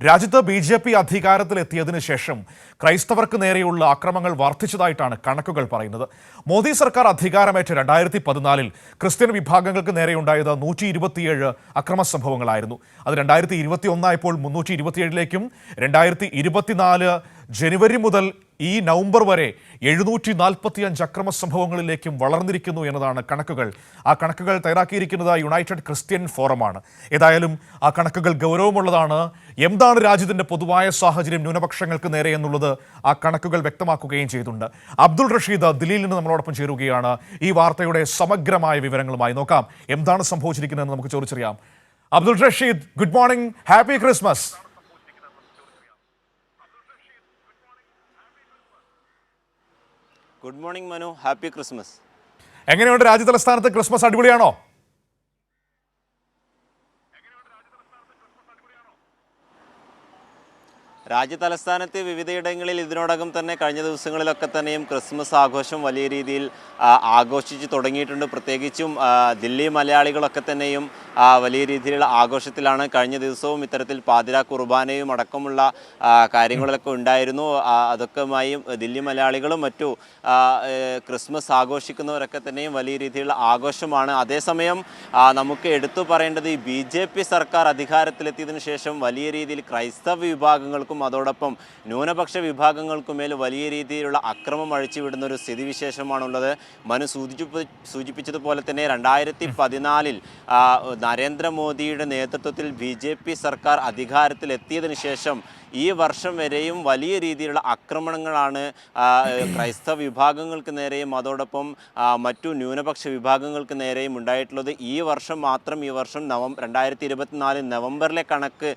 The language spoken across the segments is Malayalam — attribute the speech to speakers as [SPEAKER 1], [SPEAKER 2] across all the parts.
[SPEAKER 1] രാജ്യത്ത് ബി.ജെ.പി. അധികാരത്തിലെത്തിയതിനു ശേഷം ക്രൈസ്തവർക്ക് നേരെയുള്ള ആക്രമണങ്ങൾ വർദ്ധിച്ചതായിട്ടാണ് കണക്കുകൾ പറയുന്നത്. മോദി സർക്കാർ അധികാരമേറ്റ 2014 ക്രിസ്ത്യൻ വിഭാഗങ്ങൾക്ക് നേരെയുണ്ടായത് 127 അക്രമ സംഭവങ്ങളായിരുന്നു. അത് 2021 ആയപ്പോൾ 327ലേക്കും 2024 ജനുവരി മുതൽ ഈ നവംബർ വരെ 745 അക്രമ സംഭവങ്ങളിലേക്കും വളർന്നിരിക്കുന്നു എന്നതാണ് കണക്കുകൾ. ആ കണക്കുകൾ തയ്യാറാക്കിയിരിക്കുന്നത് യുണൈറ്റഡ് ക്രിസ്ത്യൻ ഫോറമാണ്. ഏതായാലും ആ കണക്കുകൾ ഗൗരവമുള്ളതാണ്. എന്താണ് രാജ്യത്തിന്റെ പൊതുവായ സാഹചര്യം ന്യൂനപക്ഷങ്ങൾക്ക് നേരെ എന്നുള്ളത് ആ കണക്കുകൾ വ്യക്തമാക്കുകയും ചെയ്തിട്ടുണ്ട്. അബ്ദുൾ റഷീദ് ദില്ലിയിൽ നിന്ന് നമ്മളോടൊപ്പം ചേരുകയാണ്. ഈ വാർത്തയുടെ സമഗ്രമായ വിവരങ്ങളുമായി നോക്കാം. എന്താണ് സംഭവിച്ചിരിക്കുന്നതെന്ന് നമുക്ക് ചോദിച്ചറിയാം. Abdul Rasheed, good morning, happy Christmas.
[SPEAKER 2] Good morning Manu, happy Christmas.
[SPEAKER 1] എങ്ങനെയുണ്ട് രാജ്യതലസ്ഥാനത്ത് ക്രിസ്മസ്? അടിപൊളിയാണോ?
[SPEAKER 2] രാജ്യതലസ്ഥാനത്ത് വിവിധയിടങ്ങളിൽ ഇതിനോടകം തന്നെ കഴിഞ്ഞ ദിവസങ്ങളിലൊക്കെ തന്നെയും ക്രിസ്മസ് ആഘോഷം വലിയ രീതിയിൽ ആഘോഷിച്ച് തുടങ്ങിയിട്ടുണ്ട്. പ്രത്യേകിച്ചും ദില്ലി മലയാളികളൊക്കെ തന്നെയും വലിയ രീതിയിലുള്ള ആഘോഷത്തിലാണ്. കഴിഞ്ഞ ദിവസവും ഇത്തരത്തിൽ പാതിരാ കുർബാനയും അടക്കമുള്ള കാര്യങ്ങളൊക്കെ ഉണ്ടായിരുന്നു. അതൊക്കെയുമായും ദില്ലി മലയാളികളും മറ്റു ക്രിസ്മസ് ആഘോഷിക്കുന്നവരൊക്കെ തന്നെയും വലിയ രീതിയിലുള്ള ആഘോഷമാണ്. അതേസമയം നമുക്ക് എടുത്തു പറയേണ്ടത് ഈ ബി.ജെ.പി. സർക്കാർ അധികാരത്തിലെത്തിയതിനു ശേഷം വലിയ രീതിയിൽ ക്രൈസ്തവ വിഭാഗങ്ങൾക്കും അതോടൊപ്പം ന്യൂനപക്ഷ വിഭാഗങ്ങൾക്കുമേൽ വലിയ രീതിയിലുള്ള അക്രമം അഴിച്ചുവിടുന്ന ഒരു സ്ഥിതിവിശേഷമാണുള്ളത്. മനു സൂചിപ്പിച്ചതുപോലെ തന്നെ 2014 നരേന്ദ്രമോദിയുടെ നേതൃത്വത്തിൽ ബി.ജെ.പി. സർക്കാർ അധികാരത്തിലെത്തിയതിനു ശേഷം ഈ വർഷം വരെയും വലിയ രീതിയിലുള്ള ആക്രമണങ്ങളാണ് ക്രൈസ്തവ വിഭാഗങ്ങൾക്ക് നേരെയും അതോടൊപ്പം മറ്റു ന്യൂനപക്ഷ വിഭാഗങ്ങൾക്ക് നേരെയും ഉണ്ടായിട്ടുള്ളത്. ഈ വർഷം 2024 നവംബറിലെ കണക്ക്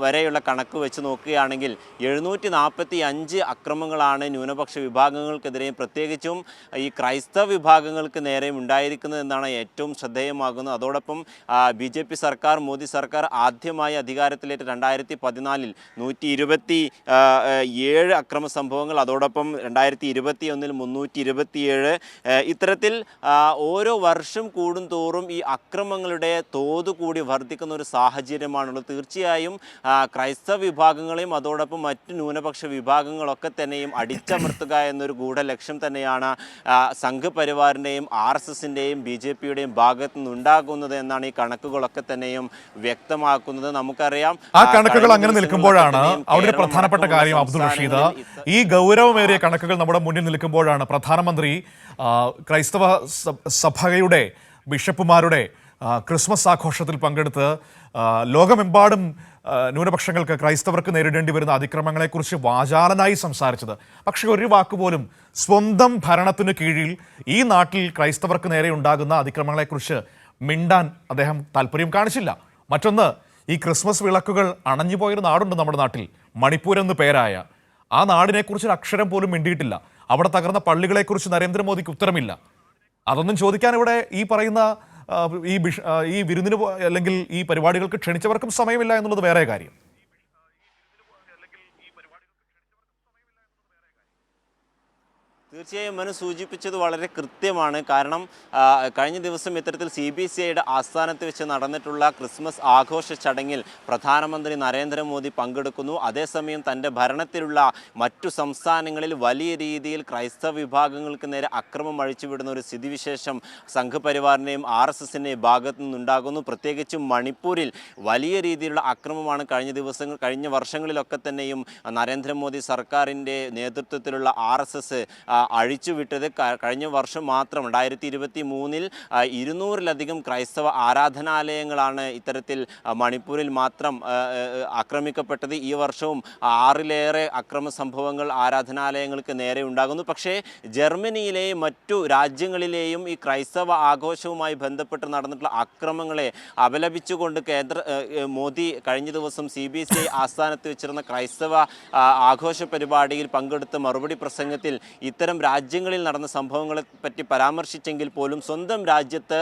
[SPEAKER 2] വരെയുള്ള കണക്ക് വെച്ച് നോക്കുകയാണെങ്കിൽ 745 അക്രമങ്ങളാണ് ന്യൂനപക്ഷ വിഭാഗങ്ങൾക്കെതിരെയും പ്രത്യേകിച്ചും ഈ ക്രൈസ്തവ വിഭാഗങ്ങൾക്ക് നേരെയും ഉണ്ടായിരിക്കുന്നത് എന്നാണ് ഏറ്റവും ശ്രദ്ധേയമാകുന്നത്. അതോടൊപ്പം ബി.ജെ.പി. സർക്കാർ, മോദി സർക്കാർ ആദ്യമായി അധികാരത്തിലേറ്റ 2014 127 അക്രമ സംഭവങ്ങൾ, അതോടൊപ്പം 2021 327. ഇത്തരത്തിൽ ഓരോ വർഷം കൂടുന്തോറും ഈ അക്രമങ്ങളുടെ തോത് കൂടി വർദ്ധിക്കുന്ന ഒരു സാഹചര്യമാണുള്ളത്. തീർച്ചയായും ക്രൈസ്തവ വിഭാഗങ്ങളെയും അതോടൊപ്പം മറ്റ് ന്യൂനപക്ഷ വിഭാഗങ്ങളൊക്കെ തന്നെയും അടിച്ചമർത്തുക എന്നൊരു ഗൂഢലക്ഷ്യം തന്നെയാണ് സംഘപരിവാറിൻ്റെയും RSSൻ്റെയും ബി.ജെ.പിയുടെയും ഭാഗത്തു നിന്നുണ്ടാകുന്നത് എന്നാണ് ഈ കണക്കുകളൊക്കെ തന്നെയും വ്യക്തമാക്കുന്നത്. നമുക്കറിയാം
[SPEAKER 1] ആ കണക്കുകൾ അങ്ങനെ നിൽക്കുമ്പോഴാണ് അവിടെ പ്രധാനപ്പെട്ട കാര്യം അബ്ദുൾ റഷീദ്, ഈ ഗൗരവമേറിയ കണക്കുകൾ നമ്മുടെ മുന്നിൽ നിൽക്കുമ്പോഴാണ് പ്രധാനമന്ത്രി ക്രൈസ്തവ സഭയുടെ ബിഷപ്പുമാരുടെ ക്രിസ്മസ് ആഘോഷത്തിൽ പങ്കെടുത്ത് ലോകമെമ്പാടും ന്യൂനപക്ഷങ്ങൾക്ക്, ക്രൈസ്തവർക്ക് നേരിടേണ്ടി വരുന്ന അതിക്രമങ്ങളെക്കുറിച്ച് വാചാലനായി സംസാരിച്ചത്. പക്ഷേ ഒരു വാക്കുപോലും സ്വന്തം ഭരണത്തിന് കീഴിൽ ഈ നാട്ടിൽ ക്രൈസ്തവർക്ക് നേരെ ഉണ്ടാകുന്ന അതിക്രമങ്ങളെക്കുറിച്ച് മിണ്ടാൻ അദ്ദേഹം താല്പര്യം കാണിച്ചില്ല. മറ്റൊന്ന്, ഈ ക്രിസ്മസ് വിളക്കുകൾ അണഞ്ഞുപോയൊരു നാടുണ്ട് നമ്മുടെ നാട്ടിൽ, മണിപ്പൂർ എന്ന് പേരായ. ആ നാടിനെക്കുറിച്ച് ഒരു അക്ഷരം പോലും മിണ്ടിയിട്ടില്ല. അവിടെ തകർന്ന പള്ളികളെക്കുറിച്ച് നരേന്ദ്രമോദിക്ക് ഉത്തരമില്ല. അതൊന്നും ചോദിക്കാൻ ഇവിടെ ഈ പറയുന്ന ഈ വിരുന്നിന് അല്ലെങ്കിൽ ഈ പരിപാടികൾക്ക് ക്ഷണിച്ചവർക്കും സമയമില്ല എന്നുള്ളത് വേറെ കാര്യം.
[SPEAKER 2] തീർച്ചയായും മനു സൂചിപ്പിച്ചത് വളരെ കൃത്യമാണ്. കാരണം കഴിഞ്ഞ ദിവസം ഇത്തരത്തിൽ CBCIയുടെ ആസ്ഥാനത്ത് വെച്ച് നടന്നിട്ടുള്ള ക്രിസ്മസ് ആഘോഷ ചടങ്ങിൽ പ്രധാനമന്ത്രി നരേന്ദ്രമോദി പങ്കെടുക്കുന്നു. അതേസമയം തൻ്റെ ഭരണത്തിലുള്ള മറ്റു സംസ്ഥാനങ്ങളിൽ വലിയ രീതിയിൽ ക്രൈസ്തവ വിഭാഗങ്ങൾക്ക് നേരെ അക്രമം അഴിച്ചുവിടുന്ന ഒരു സ്ഥിതിവിശേഷം സംഘപരിവാറിൻ്റെയും RSSൻ്റെയും ഭാഗത്തു നിന്നുണ്ടാകുന്നു. പ്രത്യേകിച്ചും മണിപ്പൂരിൽ വലിയ രീതിയിലുള്ള അക്രമമാണ് കഴിഞ്ഞ വർഷങ്ങളിലൊക്കെ തന്നെയും നരേന്ദ്രമോദി സർക്കാരിൻ്റെ നേതൃത്വത്തിലുള്ള RSS അഴിച്ചുവിട്ടത്. കഴിഞ്ഞ വർഷം മാത്രം 2023 200-ലധികം ക്രൈസ്തവ ആരാധനാലയങ്ങളാണ് ഇത്തരത്തിൽ മണിപ്പൂരിൽ മാത്രം ആക്രമിക്കപ്പെട്ടത്. ഈ വർഷവും 6-ലേറെ അക്രമ സംഭവങ്ങൾ ആരാധനാലയങ്ങൾക്ക് നേരെ ഉണ്ടാകുന്നു. പക്ഷേ ജർമ്മനിയിലെയും മറ്റു രാജ്യങ്ങളിലെയും ഈ ക്രൈസ്തവ ആഘോഷവുമായി ബന്ധപ്പെട്ട് നടന്നിട്ടുള്ള അക്രമങ്ങളെ അപലപിച്ചുകൊണ്ട് മോദി കഴിഞ്ഞ ദിവസം CBCI ആസ്ഥാനത്ത് വെച്ചിരുന്ന ക്രൈസ്തവ ആഘോഷ പരിപാടിയിൽ പങ്കെടുത്ത മറുപടി പ്രസംഗത്തിൽ ഇത്തരം ഇത്തരം രാജ്യങ്ങളിൽ നടന്ന സംഭവങ്ങളെ പറ്റി പരാമർശിച്ചെങ്കിൽ പോലും സ്വന്തം രാജ്യത്ത്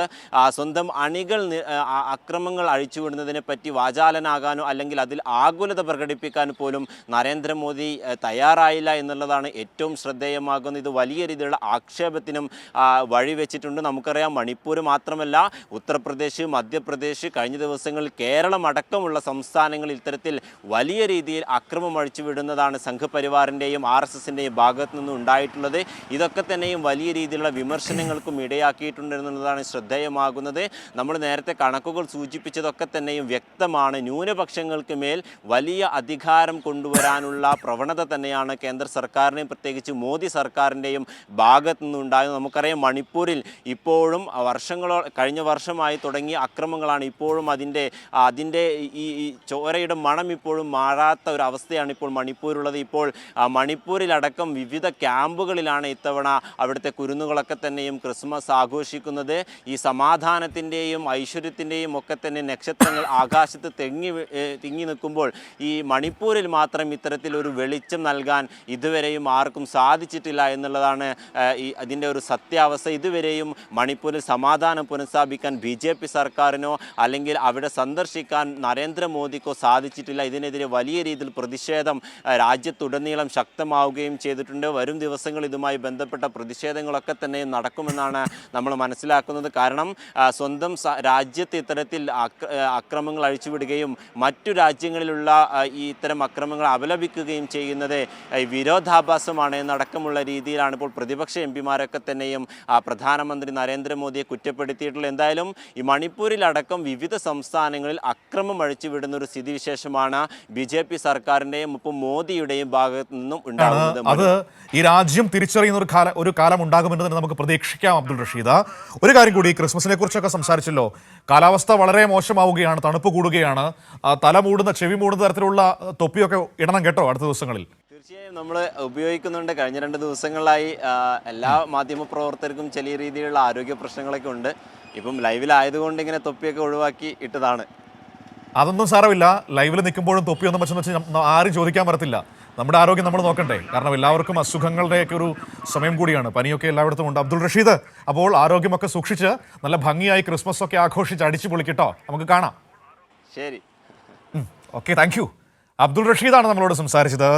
[SPEAKER 2] സ്വന്തം അണികൾ അക്രമങ്ങൾ അഴിച്ചുവിടുന്നതിനെ പറ്റി വാചാലനാകാനോ അല്ലെങ്കിൽ അതിൽ ആകുലത പ്രകടിപ്പിക്കാനോ പോലും നരേന്ദ്രമോദി തയ്യാറായില്ല എന്നുള്ളതാണ് ഏറ്റവും ശ്രദ്ധേയമാകുന്നത്. ഇത് വലിയ രീതിയിലുള്ള ആക്ഷേപത്തിനും വഴിവെച്ചിട്ടുണ്ട്. നമുക്കറിയാം, മണിപ്പൂർ മാത്രമല്ല, ഉത്തർപ്രദേശ്, മധ്യപ്രദേശ്, കഴിഞ്ഞ ദിവസങ്ങളിൽ കേരളം അടക്കമുള്ള സംസ്ഥാനങ്ങളിൽ ഇത്തരത്തിൽ വലിയ രീതിയിൽ അക്രമം അഴിച്ചുവിടുന്നതാണ് സംഘപരിവാറിൻ്റെയും RSSൻ്റെയും ഭാഗത്തു നിന്നും ഉണ്ടായിട്ടുള്ളത്. ഇതൊക്കെ തന്നെയും വലിയ രീതിയിലുള്ള വിമർശനങ്ങൾക്കും ഇടയാക്കിയിട്ടുണ്ട് എന്നുള്ളതാണ് ശ്രദ്ധേയമാകുന്നത്. നമ്മൾ നേരത്തെ കണക്കുകൾ സൂചിപ്പിച്ചതൊക്കെ തന്നെയും വ്യക്തമാണ്. ന്യൂനപക്ഷങ്ങൾക്ക് മേൽ വലിയ അധികാരം കൊണ്ടുവരാനുള്ള പ്രവണത തന്നെയാണ് കേന്ദ്ര സർക്കാരിനെയും പ്രത്യേകിച്ച് മോദി സർക്കാരിൻ്റെയും ഭാഗത്തു നിന്നുണ്ടായത്. നമുക്കറിയാം, മണിപ്പൂരിൽ ഇപ്പോഴും കഴിഞ്ഞ വർഷമായി തുടങ്ങിയ അക്രമങ്ങളാണ് ഇപ്പോഴും അതിൻ്റെ ഈ ചോരയുടെ മണം ഇപ്പോഴും മാറാത്ത ഒരു അവസ്ഥയാണ് ഇപ്പോൾ മണിപ്പൂരുള്ളത്. ഇപ്പോൾ മണിപ്പൂരിലടക്കം വിവിധ ക്യാമ്പുകളിലാണ് ഇത്തവണ അവിടുത്തെ കുരുന്നുകളൊക്കെ തന്നെയും ക്രിസ്മസ് ആഘോഷിക്കുന്നത്. ഈ സമാധാനത്തിൻ്റെയും ഐശ്വര്യത്തിൻ്റെയും ഒക്കെ തന്നെ നക്ഷത്രങ്ങൾ ആകാശത്ത് തിങ്ങി നിൽക്കുമ്പോൾ ഈ മണിപ്പൂരിൽ മാത്രം ഇത്തരത്തിലൊരു വെളിച്ചം നൽകാൻ ഇതുവരെയും ആർക്കും സാധിച്ചിട്ടില്ല എന്നുള്ളതാണ് അതിൻ്റെ ഒരു സത്യാവസ്ഥ. ഇതുവരെയും മണിപ്പൂരിൽ സമാധാനം പുനഃസ്ഥാപിക്കാൻ BJP സർക്കാരിനോ അല്ലെങ്കിൽ അവിടെ സന്ദർശിക്കാൻ നരേന്ദ്രമോദിക്കോ സാധിച്ചിട്ടില്ല. ഇതിനെതിരെ വലിയ രീതിയിൽ പ്രതിഷേധം രാജ്യത്തുടനീളം ശക്തമാവുകയും ചെയ്തിട്ടുണ്ട്. വരും ദിവസങ്ങൾ ഇതുമായി ബന്ധപ്പെട്ട പ്രതിഷേധങ്ങളൊക്കെ തന്നെ നടക്കുമെന്നാണ് നമ്മൾ മനസ്സിലാക്കുന്നത്. കാരണം സ്വന്തം രാജ്യത്ത് ഇത്തരത്തിൽ അക്രമങ്ങൾ അഴിച്ചുവിടുകയും മറ്റു രാജ്യങ്ങളിലുള്ള ഇത്തരം അക്രമങ്ങൾ അപലപിക്കുകയും ചെയ്യുന്നത് വിരോധാഭാസമാണ് എന്നടക്കമുള്ള രീതിയിലാണ് ഇപ്പോൾ പ്രതിപക്ഷ MPമാരൊക്കെ തന്നെയും പ്രധാനമന്ത്രി നരേന്ദ്രമോദിയെ കുറ്റപ്പെടുത്തിയിട്ടുള്ളത്. എന്തായാലും ഈ മണിപ്പൂരിലടക്കം വിവിധ സംസ്ഥാനങ്ങളിൽ അക്രമം അഴിച്ചുവിടുന്ന ഒരു സ്ഥിതിവിശേഷമാണ് BJP സർക്കാരിൻ്റെയും ഒപ്പം മോദിയുടെയും ഭാഗത്തു നിന്നും ഉണ്ടാകുന്നത്.
[SPEAKER 1] അത് ഈ രാജ്യം തിരിച്ചറിയുന്ന ഒരു കാലം ഉണ്ടാകുമെന്ന് തന്നെ നമുക്ക് പ്രതീക്ഷിക്കാം. അബ്ദുൾ റഷീദ്, ഒരു കാര്യം കൂടി, ക്രിസ്മസിനെ കുറിച്ചൊക്കെ സംസാരിച്ചല്ലോ. കാലാവസ്ഥ വളരെ മോശമാവുകയാണ്, തണുപ്പ് കൂടുകയാണ്. തല മൂടുന്ന, ചെവി മൂടുന്ന തരത്തിലുള്ള തൊപ്പിയൊക്കെ ഇടണം കേട്ടോ അടുത്ത ദിവസങ്ങളിൽ.
[SPEAKER 2] തീർച്ചയായും നമ്മൾ ഉപയോഗിക്കുന്നുണ്ട്. കഴിഞ്ഞ 2 ദിവസങ്ങളിലായി എല്ലാ മാധ്യമപ്രവർത്തകർക്കും ചെറിയ രീതിയിലുള്ള ആരോഗ്യ പ്രശ്നങ്ങളൊക്കെ ഉണ്ട്. ഇപ്പം ലൈവിലായതുകൊണ്ട് ഇങ്ങനെ തൊപ്പിയൊക്കെ ഒഴിവാക്കി ഇട്ടതാണ്.
[SPEAKER 1] അതൊന്നും സാരമില്ല. ലൈവിൽ നിൽക്കുമ്പോഴും തൊപ്പിയൊന്നും വെച്ച് ആരും ചോദിക്കാൻ പറ്റത്തില്ല. നമ്മുടെ ആരോഗ്യം നമ്മൾ നോക്കണ്ടേ? കാരണം എല്ലാവർക്കും അസുഖങ്ങളുടെയൊക്കെ ഒരു സമയം കൂടിയാണ്. പനിയൊക്കെ എല്ലായിടത്തും ഉണ്ട്. അബ്ദുൾ റഷീദ്, അപ്പോൾ ആരോഗ്യമൊക്കെ സൂക്ഷിച്ച് നല്ല ഭംഗിയായി ക്രിസ്മസ് ഒക്കെ ആഘോഷിച്ച് അടിച്ചു പൊളിക്കിട്ടോ. നമുക്ക് കാണാം.
[SPEAKER 2] ശരി,
[SPEAKER 1] ഓക്കെ, താങ്ക് യു. അബ്ദുൾ റഷീദാണ് നമ്മളോട് സംസാരിച്ചത്.